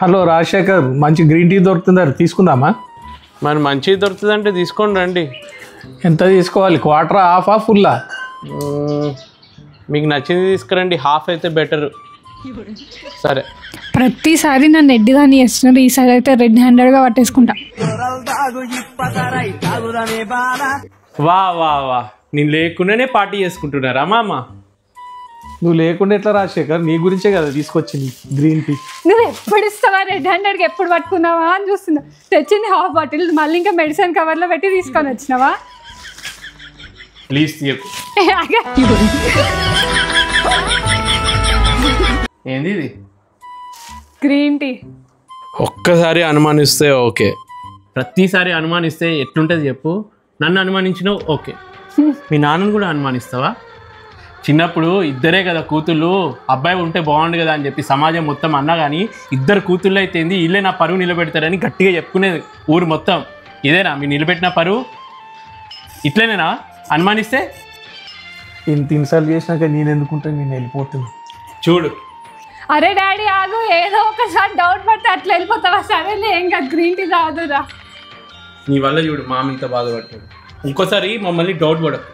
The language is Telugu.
హలో రాజశేఖర్, మంచి గ్రీన్ టీ దొరుకుతుందా? తీసుకుందామా? మరి మంచిది దొరుకుతుందంటే తీసుకోండి రండి. ఎంత తీసుకోవాలి? క్వార్టరా, హాఫా, ఫుల్లా? మీకు నచ్చింది తీసుకురండి. హాఫ్ అయితే బెటర్. సరే. ప్రతిసారి నన్ను ఎడ్డిదాన్ని చేస్తున్నారు, ఈసారి అయితే రెడ్ హ్యాండెడ్గా పట్టేసుకుంటా. వా వా వా, నేను లేకుండానే పార్టీ చేసుకుంటున్నారా మామ? నువ్వు లేకుండా ఎట్లా రాజశేఖర్? నీ గురించే కదా తీసుకొచ్చింది గ్రీన్ టీ. నువ్వు ఎప్పుడు ఇస్తావా రెడ్ హ్యాండెడ్గా? ఎప్పుడు పట్టుకున్నావా అని చూస్తున్నా. తెచ్చింది హాఫ్ బాటిల్, మళ్ళీ ఇంకా మెడిసిన్ కవర్లో పెట్టి తీసుకొని వచ్చినావా? ప్లీజ్ తీయకు. ఏంది ఇది? Green tea. ఒక్కసారి అనుమానిస్తే ఓకే, ప్రతిసారి అనుమానిస్తే ఎట్లుంటుంది చెప్పు? నన్ను అనుమానించినావు ఓకే, మీ నాన్నను కూడా అనుమానిస్తావా? చిన్నప్పుడు ఇద్దరే కదా కూతుళ్ళు, అబ్బాయి ఉంటే బాగుండు కదా అని చెప్పి సమాజం మొత్తం అన్నా కానీ ఇద్దరు కూతుళ్ళు అయితే ఏంది, వీళ్ళే నా పరువు నిలబెడతారని గట్టిగా చెప్పుకునేది ఊరు మొత్తం. ఇదేనా మీరు నిలబెట్టిన పరువు? ఇట్లనేనా అనుమానిస్తే? ఇంత ఇన్సల్ట్ చేసినాక నేను ఎందుకుంటే నేను వెళ్ళిపోతున్నా. చూడు. అరే డాడీ ఆగు, ఏదో ఒకసారి డౌట్ పడితే అట్లా వెళ్ళిపోతావా? సరేలే, ఏం కాదు, గ్రీన్ టీ తాగుదురా. నీ వల్ల చూడు మామ ఇంత బాధపడుతుంది. ఇంకోసారి మమ్మల్ని డౌట్ పడకు.